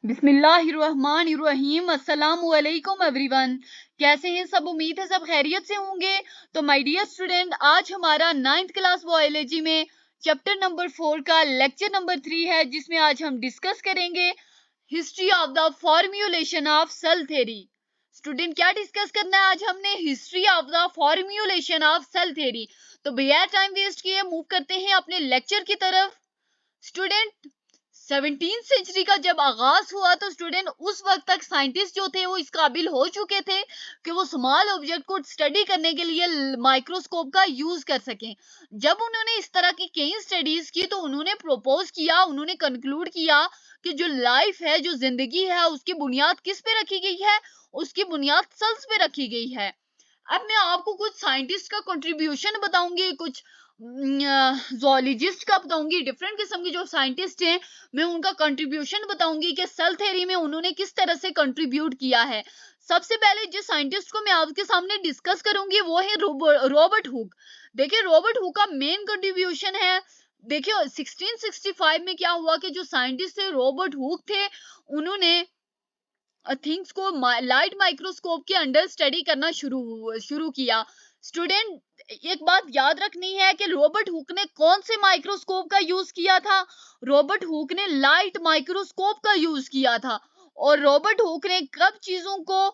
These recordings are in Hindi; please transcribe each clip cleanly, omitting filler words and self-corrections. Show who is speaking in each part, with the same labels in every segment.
Speaker 1: बिस्मिल्लाहिर्रहमानिर्रहीम। अस्सलामुअलैकुम एवरीवन। कैसे हैं सब? उम्मीद है सब खैरियत से होंगे। तो माय डियर स्टूडेंट, आज हमारा 9th क्लास बायोलॉजी में चैप्टर नंबर 4 का लेक्चर नंबर 3 है, जिसमें आज हम डिस्कस करेंगे history of the formulation of cell theory. Student, क्या डिस्कस करना है आज हमने? History of the formulation of cell theory. तो बगैर टाइम वेस्ट किए मूव करते हैं अपने लेक्चर की तरफ। स्टूडेंट, 17th सेंचुरी का जब आगाज हुआ तो स्टूडेंट उस वक्त तक साइंटिस्ट जो थे वो इस काबिल हो चुके थे कि वो स्मॉल ऑब्जेक्ट को स्टडी करने के लिए माइक्रोस्कोप का यूज कर सकें। जब उन्होंने इस तरह की कई स्टडीज की तो उन्होंने प्रपोज किया, उन्होंने कंक्लूड किया कि जो लाइफ है, जो जिंदगी है, उसकी बुनियाद किस पे रखी गई है? उसकी बुनियाद सेल्स पे रखी गई है। अब मैं आपको कुछ साइंटिस्ट का कंट्रीब्यूशन बताऊंगी, कुछ जोलॉजिस्ट का बताऊंगी, डिफरेंट किस्म के जो साइंटिस्ट हैं मैं उनका कंट्रीब्यूशन बताऊंगी कि सेल थ्योरी में उन्होंने किस तरह से कंट्रीब्यूट किया है। सबसे पहले जिस साइंटिस्ट को मैं आपके सामने डिस्कस करूंगी वो है रॉबर्ट हुक। देखिए, रॉबर्ट हुक का मेन कंट्रीब्यूशन है। देखिए, 1665 में क्या हुआ कि जो साइंटिस्ट थे रॉबर्ट हुक थे, उन्होंने थिंग्स को लाइट माइक्रोस्कोप के अंडर स्टडी करना शुरू किया। स्टूडेंट, एक बात याद रखनी है कि रॉबर्ट हुक ने कौन से माइक्रोस्कोप का यूज किया था? रॉबर्ट हुक ने लाइट माइक्रोस्कोप का यूज किया था। और रॉबर्ट हुक ने कब चीजों को,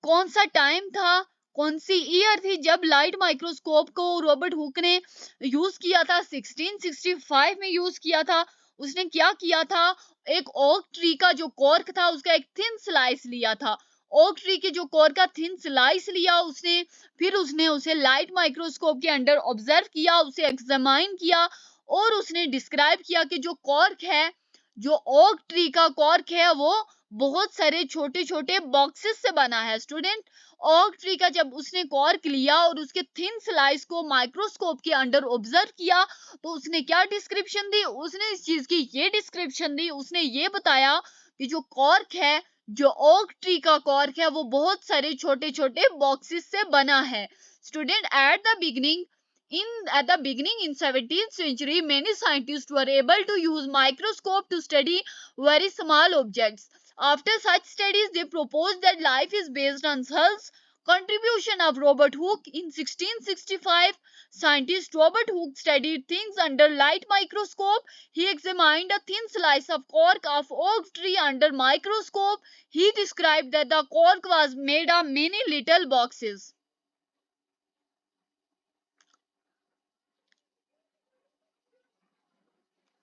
Speaker 1: कौन सा टाइम था, कौन सी ईयर थी जब लाइट माइक्रोस्कोप को रॉबर्ट हुक ने यूज किया था? 1665 में यूज किया था। उसने क्या किया था? एक ओक ट्री का जो कॉर्क था उसका एक थिन स्लाइस लिया था। ओक ट्री के जो कॉर्क का थिन स्लाइस लिया उसने, फिर उसने उसे लाइट माइक्रोस्कोप के अंडर ऑब्जर्व किया, उसे एग्जामाइन किया और उसने डिस्क्राइब किया कि जो कॉर्क है, जो ओक ट्री का कॉर्क है, वो बहुत सारे छोटे छोटे बॉक्सेस से बना है। स्टूडेंट, ओक ट्री का जब उसने कॉर्क लिया और उसके थिन स्लाइस को माइक्रोस्कोप के अंडर ऑब्जर्व किया तो उसने क्या डिस्क्रिप्शन दी? उसने इस चीज की ये डिस्क्रिप्शन दी, उसने ये बताया कि जो कॉर्क है, जो ओक ट्री का कॉर्क है, वो बहुत सारे छोटे छोटे बॉक्सेस से बना है। Student, at the beginning in 17th century, many scientists were able to use microscope to study very small objects. After such studies, they proposed that life is based on cells. Contribution of Robert Hooke in 1665. Scientist Robert Hooke studied things under light microscope. He examined a thin slice of cork of oak tree under microscope. He described that the cork was made of many little boxes.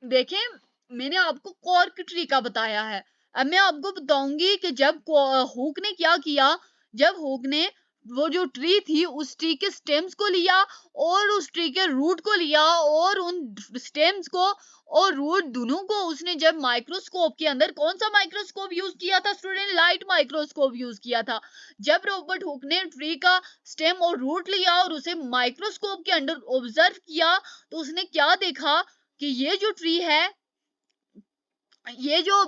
Speaker 1: देखें, मैंने आपको कॉर्क ट्री का बताया है। अब मैं आपको बताऊंगी कि जब हुक ने क्या किया। जब हुक ने वो जो ट्री थी उस ट्री के स्टेम्स को लिया और उस ट्री के रूट को लिया और उन स्टेम्स को और रूट दोनों को उसने जब माइक्रोस्कोप के अंदर, कौन सा माइक्रोस्कोप यूज किया था स्टूडेंट? लाइट माइक्रोस्कोप यूज किया था। जब रॉबर्ट हुक ने ट्री का स्टेम और रूट लिया और उसे माइक्रोस्कोप के अंदर ऑब्जर्व किया तो उसने क्या देखा कि ये जो ट्री है, ये जो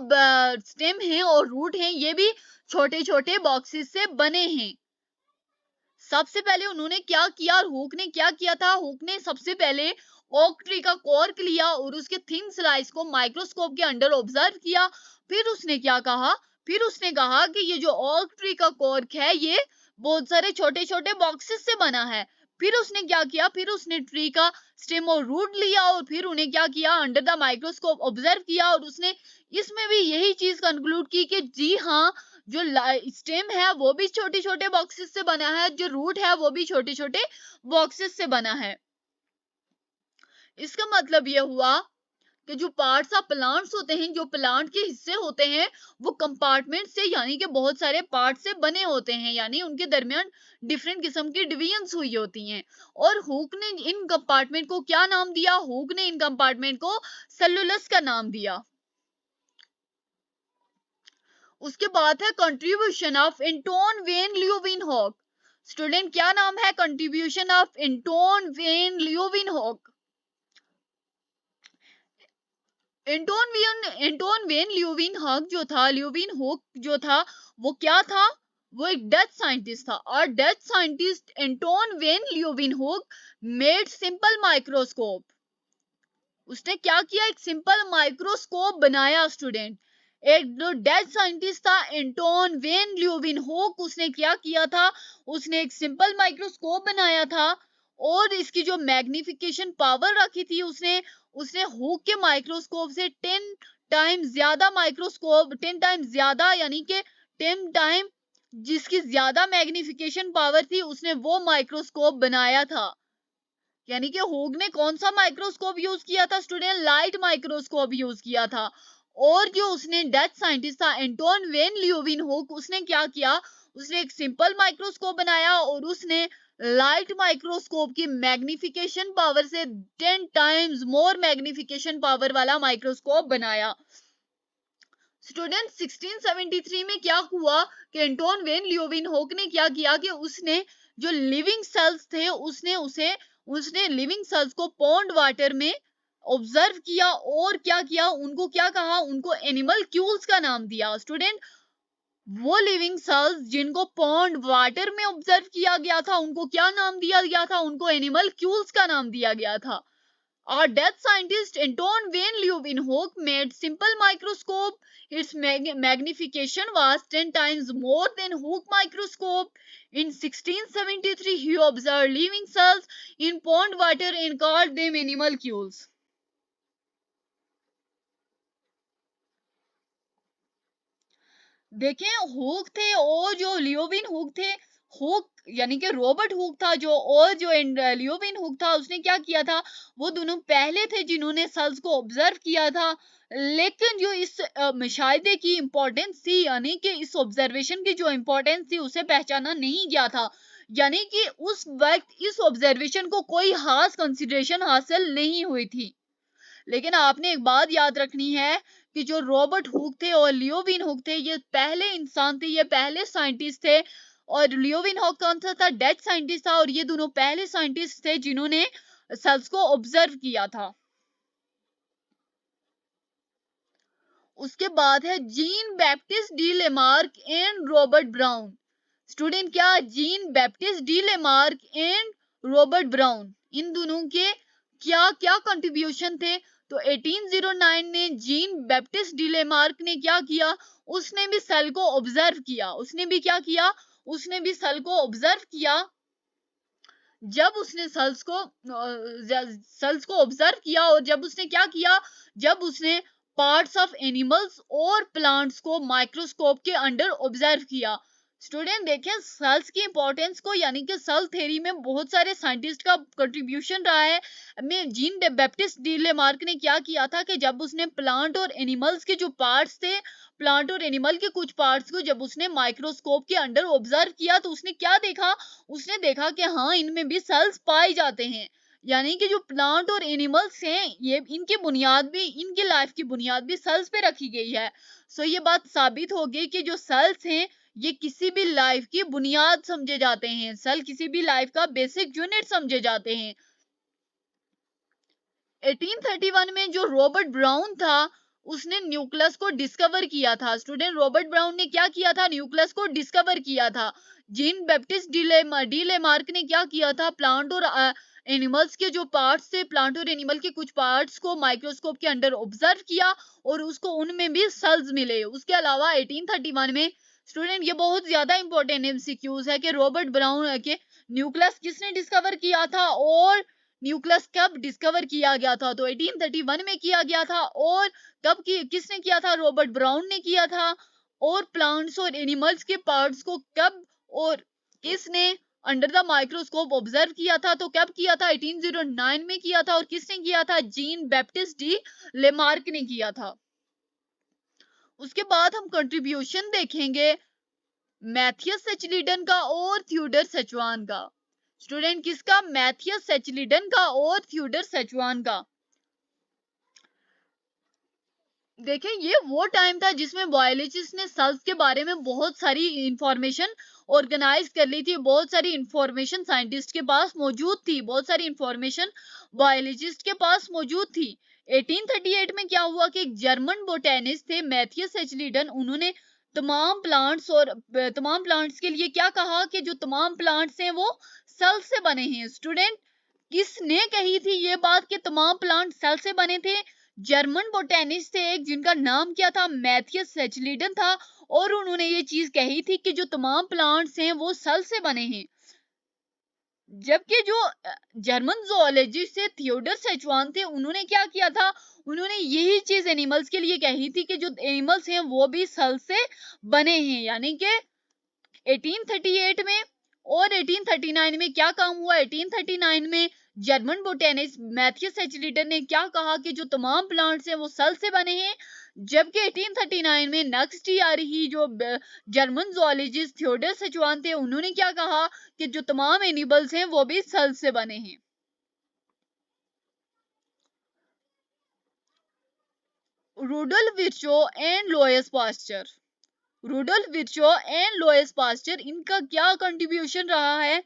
Speaker 1: स्टेम है और रूट है, ये भी छोटे छोटे बॉक्सेस से बने हैं। सबसे पहले उन्होंने क्या किया और हुक ने क्या किया था? हुक ने सबसे पहले ओक ट्री का कॉर्क लिया और उसके थिन स्लाइस को माइक्रोस्कोप के अंडर ऑब्जर्व किया। फिर उसने क्या कहा? फिर उसने कहा कि ये जो ओक ट्री का कॉर्क है ये बहुत सारे छोटे छोटे बॉक्सेस से बना है। फिर उसने क्या किया? फिर उसने ट्री का स्टेम और रूट लिया और फिर उन्हें क्या किया? अंडर द माइक्रोस्कोप ऑब्जर्व किया और उसने इसमें भी यही चीज कंक्लूड की कि जी हाँ, जो स्टेम है वो भी छोटे छोटे बॉक्सेस से बना है, जो रूट है वो भी छोटे छोटे बॉक्सेस से बना है। इसका मतलब ये हुआ कि जो पार्ट्स ऑफ प्लांट्स होते हैं, जो प्लांट के हिस्से होते हैं, वो कंपार्टमेंट से यानी कि बहुत सारे पार्ट से बने होते हैं, यानी उनके दरमियान डिफरेंट किस्म की डिवीजन्स हुई होती हैं। और हुक ने इन कंपार्टमेंट को क्या नाम दिया? हुक ने इन कंपार्टमेंट को सेलुलस का नाम दिया। उसके बाद है contribution of Anton van Leeuwenhoek. Student, क्या नाम है contribution of Anton van Leeuwenhoek? Anton van Leeuwenhoek जो था वो क्या था? वो एक डच साइंटिस्ट था और Dutch scientist Anton van Leeuwenhoek made simple microscope. उसने क्या किया? एक सिंपल माइक्रोस्कोप बनाया स्टूडेंट। एक जो डेथ साइंटिस्ट था एंटोन वेन ल्यूवेनहोक, उसने क्या किया था, उसने एक सिंपल माइक्रोस्कोप बनाया था और इसकी जो मैग्निफिकेशन पावर रखी थी उसने उसने हुक के माइक्रोस्कोप से 10 टाइम ज्यादा माइक्रोस्कोप 10 टाइम ज्यादा यानी कि 10 टाइम जिसकी ज्यादा मैग्निफिकेशन पावर थी उसने वो माइक्रोस्कोप बनाया था। यानी कि हुक ने कौन सा माइक्रोस्कोप यूज किया था स्टूडेंट, लाइट माइक्रोस्कोप यूज किया था। और जो उसने डेथ साइंटिस्ट था एंटोन वेन ल्यूवेनहोक, उसने क्या किया, उसने एक सिंपल माइक्रोस्कोप बनाया और उसने लाइट माइक्रोस्कोप की मैग्निफिकेशन पावर से 10 टाइम्स मोर मैग्निफिकेशन पावर वाला माइक्रोस्कोप बनाया। स्टूडेंट 1673 में क्या हुआ कि एंटोन वेन ल्यूवेनहोक ने क्या किया कि उसने जो लिविंग सेल्स थे उसने लिविंग सेल्स को पॉन्ड वाटर में ऑब्जर्व किया और क्या किया, उनको क्या कहा, उनको एनिमल क्यूल्स का नाम दिया। स्टूडेंट वो लिविंग सेल्स जिनको पॉन्ड वाटर में ऑब्जर्व किया गया था उनको क्या नाम दिया गया था, उनको एनिमल क्यूल्स का नाम दिया गया था। Our death scientist Anton van Leeuwenhoek made simple microscope. Its magnification was 10 times more than Hooke microscope. In 1673, he observed living cells in pond water and called them animalcules. देखें हुक थे और जो लियोविन हुक थे, हुक यानी कि रॉबर्ट हुक था जो, और जो लियोविन हुक था उसने क्या किया था, वो दोनों पहले थे जिन्होंने सेल्स को ऑब्जर्व किया था। लेकिन जो इस मुशाहिदे की इंपॉर्टेंस थी यानी कि इस ऑब्जर्वेशन की जो इंपॉर्टेंस थी उसे पहचाना नहीं गया था। यानी कि उस वक्त इस ऑब्जर्वेशन को कोई खास कंसिडरेशन हासिल नहीं हुई थी। लेकिन आपने एक बात याद रखनी है कि जो रॉबर्ट हुक थे और लियोविन हुक थे ये पहले इंसान थे, ये पहले साइंटिस्ट थे। और लियोविन हुक कौन सा था, डेथ साइंटिस्ट था, और ये दोनों पहले साइंटिस्ट थे जिन्होंने सेल्स को ऑब्जर्व किया था। उसके बाद है Jean Baptiste de Lamarck and Robert Brown. Student क्या Jean Baptiste de Lamarck and Robert Brown, इन दोनों के क्या क्या कंट्रीब्यूशन थे। तो 1809 में जीन बैप्टिस्ट डी लेमार्क ने क्या किया, उसने भी सेल को ऑब्जर्व किया, उसने भी क्या किया, उसने भी सेल को ऑब्जर्व किया। जब उसने सेल्स को ऑब्जर्व किया और जब उसने क्या किया, जब उसने पार्ट्स ऑफ एनिमल्स और प्लांट्स को माइक्रोस्कोप के अंडर ऑब्जर्व किया। स्टूडेंट देखें सेल्स की इंपॉर्टेंस को, यानी कि सेल थ्योरी में बहुत सारे साइंटिस्ट का कंट्रीब्यूशन रहा है। में जीन बैप्टिस्ट डी लेमार्क ने क्या किया था कि जब उसने प्लांट और एनिमल्स के जो पार्ट्स थे, प्लांट और एनिमल के कुछ पार्ट्स को जब उसने माइक्रोस्कोप के अंडर ऑब्जर्व किया तो उसने क्या देखा, उसने देखा कि हाँ इनमें भी सेल्स पाए जाते हैं। यानी कि जो प्लांट और एनिमल्स हैं ये इनकी बुनियाद भी, इनकी लाइफ की बुनियाद भी सेल्स पे रखी गई है। सो ये बात साबित हो गई कि जो सेल्स हैं ये किसी भी लाइफ की बुनियाद समझे जाते हैं, सेल किसी भी लाइफ का बेसिक यूनिट समझे जाते हैं। 1831 में जो रॉबर्ट ब्राउन था उसने न्यूक्लियस को डिस्कवर किया था। स्टूडेंट रॉबर्ट ब्राउन ने क्या किया था, न्यूक्लियस को डिस्कवर किया था। जीन बैप्टिस्ट डी लेमार्क ने क्या किया था, प्लांट और एनिमल्स के जो पार्ट्स थे, प्लांट और एनिमल के कुछ पार्ट्स को माइक्रोस्कोप के अंडर ऑब्जर्व किया और उसको उनमें भी सेल्स मिले। उसके अलावा 1831 में स्टूडेंट ये बहुत ज्यादा इंपॉर्टेंट एमसीक्यूज है कि रॉबर्ट ब्राउन के न्यूक्लियस किसने डिस्कवर किया था और न्यूक्लियस कब डिस्कवर किया गया था। तो 1831 में किया गया था। और कब किसने किया था, रॉबर्ट ब्राउन ने किया था। और प्लांट्स और एनिमल्स के पार्ट्स को कब और किसने अंडर द माइक्रोस्कोप ऑब्जर्व किया था, तो कब किया था, 1809 में किया था। और किसने किया था, जीन बैप्टिस्ट डी लेमार्क ने किया था। उसके बाद हम कंट्रीब्यूशन देखेंगे मैथियस सेचलिडन का और थ्योडर सेचवान का। स्टूडेंट किसका, मैथियस सेचलिडन का और थ्योडर सेचवान का। देखें ये वो टाइम था जिसमें बायोलॉजिस्ट ने सेल्स के बारे में बहुत सारी इंफॉर्मेशन ऑर्गेनाइज कर ली थी, बहुत सारी इंफॉर्मेशन साइंटिस्ट के पास मौजूद थी, बहुत सारी इंफॉर्मेशन बायोलॉजिस्ट के पास मौजूद थी। 1838 में क्या हुआ कि एक जर्मन बोटेनिस्ट थे मैथियस सेचलिडन, उन्होंने तमाम प्लांट्स के लिए क्या कहा कि जो तमाम प्लांट्स हैं वो सेल से बने हैं। स्टूडेंट किसने कही थी ये बात कि तमाम प्लांट सेल से बने थे, जर्मन बोटेनिस्ट थे एक, जिनका नाम क्या था, मैथियस सेचलिडन था, और उन्होंने ये चीज कही थी कि जो तमाम प्लांट्स हैं वो सेल से बने हैं। जबकि जो जर्मन जोलॉजिस्ट थे थियोडर सेचवान थे, उन्होंने क्या किया था, उन्होंने यही चीज एनिमल्स के लिए कही थी कि जो एनिमल्स हैं वो भी सेल से बने हैं। यानी कि 1838 में और 1839 में क्या काम हुआ, 1839 में जर्मन बोटेनिस्ट मैथियस सेचलिडन ने क्या कहा कि जो तमाम प्लांट्स हैं वो सेल से बने हैं। जबकि 1839 में नेक्स्ट ईयर ही जो जर्मन जोलॉजिस्ट थियोडर सेचवान थे, उन्होंने क्या कहा कि जो तमाम एनिमल्स हैं वो भी सेल से बने हैं। Rudolf Virchow and Louis Pasteur, Rudolf Virchow and Louis Pasteur, इनका क्या कंट्रीब्यूशन रहा है।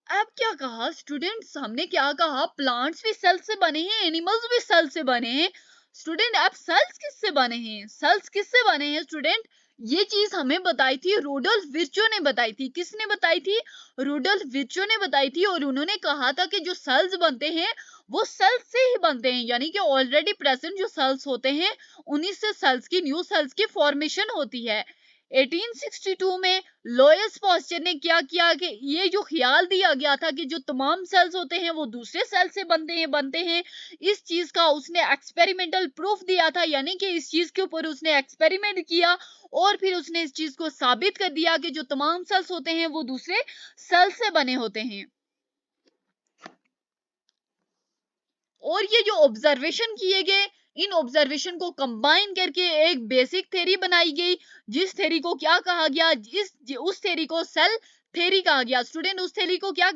Speaker 1: अब क्या कहा स्टूडेंट्स, हमने क्या कहा, प्लांट्स भी सेल से बने हैं, एनिमल्स भी सेल से बने हैं। स्टूडेंट अब सेल्स किससे बने हैं, सेल्स किससे बने हैं स्टूडेंट, ये चीज हमें बताई थी रूडोल्फ विर्चो ने बताई थी। किसने बताई थी, रूडोल्फ विर्चो ने बताई थी। और उन्होंने कहा था कि जो सेल्स बनते हैं वो सेल्स से ही बनते हैं, यानी कि ऑलरेडी प्रेजेंट जो सेल्स होते हैं उन्हीं से सेल्स की, न्यू सेल्स की फॉर्मेशन होती है। 1862 में लोयस पास्चर ने क्या किया कि ये जो ख्याल दिया गया था कि जो तमाम सेल्स होते हैं वो दूसरे सेल से बनते हैं, इस चीज का उसने एक्सपेरिमेंटल प्रूफ दिया था। यानी कि इस चीज के ऊपर उसने एक्सपेरिमेंट किया और फिर उसने इस चीज को साबित कर दिया कि जो तमाम सेल्स होते हैं वो दूसरे सेल से बने होते हैं। और ये जो ऑब्जर्वेशन किए गए, इन ऑब्जर्वेशन को कंबाइन करके एक बेसिक थ्योरी बनाई गई, जिस थ्योरी को क्या कहा गया, उस थ्योरी को सेल थ्योरी कहा गया। स्टूडेंट उस थ्योरी को क्या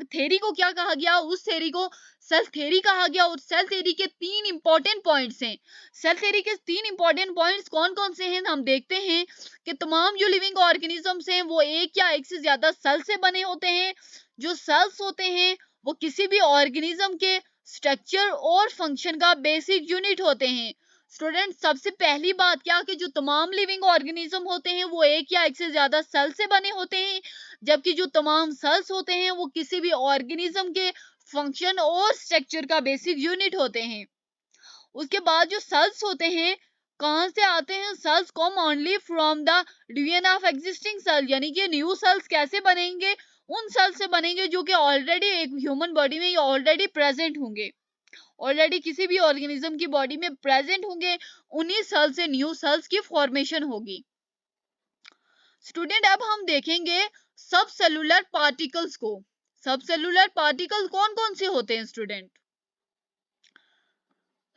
Speaker 1: कहा गया, उस थ्योरी को सेल थ्योरी कहा गया। और सेल थ्योरी के 3 इंपॉर्टेंट पॉइंट्स हैं। सेल थ्योरी के 3 इंपॉर्टेंट पॉइंट्स कौन कौन से हैं, हम देखते हैं कि तमाम जो लिविंग ऑर्गेनिजम्स हैं वो एक या एक से ज्यादा सेल से बने होते हैं। जो सेल्स होते हैं वो किसी भी ऑर्गेनिज्म के स्ट्रक्चर और फंक्शन का बेसिक यूनिट होते हैं। स्टूडेंट सबसे पहली बात क्या कि जो तमाम लिविंग ऑर्गेनिज्म होते हैं वो एक या एक से ज्यादा सेल से बने होते हैं, जबकि जो तमाम सेल्स होते हैं वो किसी भी ऑर्गेनिज्म के फंक्शन और स्ट्रक्चर का बेसिक यूनिट होते हैं। उसके बाद जो सेल्स होते हैं कहां से आते हैं, cells come only from the division of existing cell, यानी कि न्यू सेल्स कैसे बनेंगे, उन सेल से बनेंगे जो कि ऑलरेडी एक ह्यूमन बॉडी में ऑलरेडी प्रेजेंट होंगे, ऑलरेडी किसी भी ऑर्गेनिज्म की बॉडी में प्रेजेंट होंगे, उन्हीं सेल से न्यू सेल्स की फॉर्मेशन होगी। स्टूडेंट अब हम देखेंगे सब सेलुलर पार्टिकल्स को। सब सेलुलर पार्टिकल्स कौन कौन से होते हैं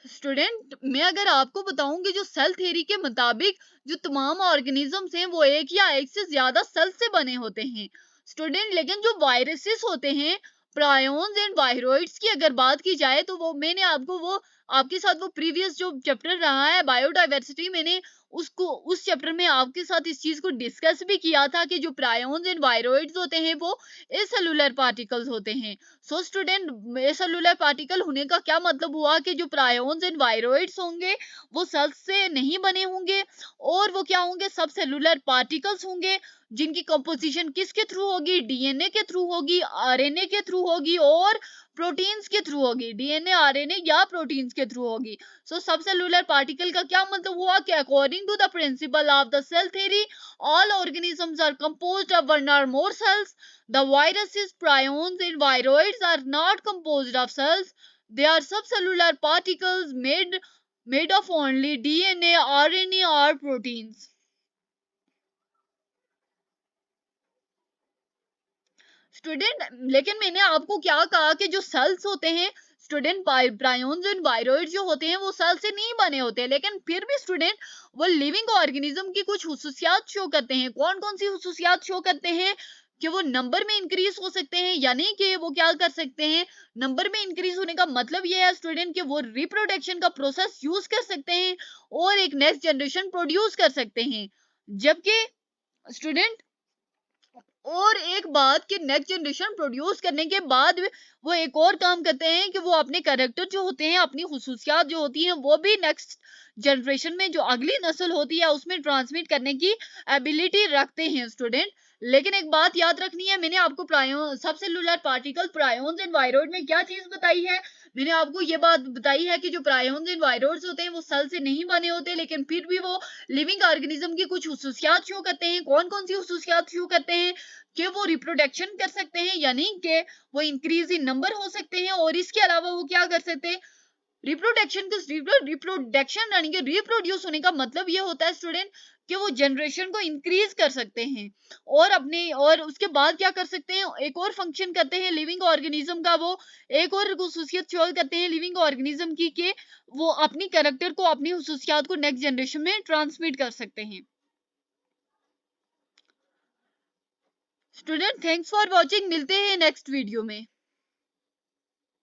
Speaker 1: स्टूडेंट मैं अगर आपको बताऊं कि जो सेल थ्योरी के मुताबिक जो तमाम ऑर्गेनिजम्स हैं वो एक या एक से ज्यादा सेल से बने होते हैं स्टूडेंट। लेकिन जो वायरसेस होते हैं, प्रायोन्स एंड वायरोइड्स की अगर बात की जाए तो वो मैंने आपको वो आपके साथ वो प्रीवियस जो चैप्टर रहा है बायोडाइवर्सिटी, मैंने उसको उस चैप्टर में आपके साथ इस चीज को डिस्कस भी किया था कि जो प्रायोन्स एंड वायरोइड्स होते हैं वो एसेलुलर पार्टिकल्स होते हैं। सो स्टूडेंट एसेलुलर पार्टिकल होने का क्या मतलब हुआ कि जो प्रायोन्स एंड वायरोइड्स होंगे वो सेल्स से नहीं बने होंगे, और वो क्या होंगे, सब सेलुलर पार्टिकल्स होंगे, जिनकी कंपोजिशन किसके थ्रू होगी, डीएनए के थ्रू होगी, आरएनए के थ्रू होगी और प्रोटीन्स के थ्रू होगी, डीएनए आरएनए या प्रोटीन्स के थ्रू होगी। सो सब सेलुलर पार्टिकल का क्या मतलब हुआ कि according to the principle of the cell theory all organisms are composed of one or more cells. The viruses, prions, and viroids are not composed of cells. They are subcellular particles made of only DNA, RNA, or proteins. Student लेकिन मैंने आपको क्या कहा कि जो सेल्स होते हैं स्टूडेंट, प्रायोन्स एंड वायरोइड जो होते हैं वो सेल से नहीं बने होते, लेकिन फिर भी स्टूडेंट वो लिविंग ऑर्गेनिज्म की कुछ हुसूसियात शो करते हैं। कौन कौन सी हुसूसियात शो करते हैं कि वो नंबर में इंक्रीज हो सकते हैं, यानी कि वो क्या कर सकते हैं, नंबर में इंक्रीज होने का मतलब ये है स्टूडेंट कि वो रिप्रोडक्शन का प्रोसेस यूज कर सकते हैं और एक नेक्स्ट जनरेशन प्रोड्यूस कर सकते हैं। जबकि स्टूडेंट और एक बात कि नेक्स्ट जनरेशन प्रोड्यूस करने के बाद वो एक और काम करते हैं कि वो अपने कैरेक्टर जो होते हैं, अपनी खुसूसियात जो होती हैं वो भी नेक्स्ट जनरेशन में जो अगली नस्ल होती है उसमें ट्रांसमिट करने की एबिलिटी रखते हैं स्टूडेंट। लेकिन एक बात याद रखनी है, मैंने आपको सब cellular particle prions and viroid में क्या चीज बताई है, मैंने आपको ये बात बताई है कि जो प्रायोन्स एंड वायरोइड्स होते हैं वो सेल से नहीं बने होते, लेकिन फिर भी वो लिविंग ऑर्गेनिज्म की कुछ हुसूसियात शो करते हैं। कौन कौन सी हुसूसियात शो करते हैं? कि वो रिप्रोडक्शन कर सकते हैं, यानी कि वो इंक्रीज इन नंबर हो सकते हैं, और इसके अलावा वो क्या कर सकते हैं, रिप्रोडक्शन। रिप्रोडक्शन यानी कि रिप्रोड्यूस होने का मतलब ये होता है स्टूडेंट कि वो जनरेशन को इंक्रीज कर सकते हैं, और उसके बाद क्या कर सकते हैं, एक और फंक्शन करते हैं लिविंग ऑर्गेनिज्म का, वो एक और हुसूसियत शो करते हैं लिविंग ऑर्गेनिज्म की कि वो अपनी कैरेक्टर को, अपनी हुसूसियात को नेक्स्ट जनरेशन में ट्रांसमिट कर सकते हैं। स्टूडेंट थैंक्स फॉर वॉचिंग, मिलते हैं नेक्स्ट वीडियो में।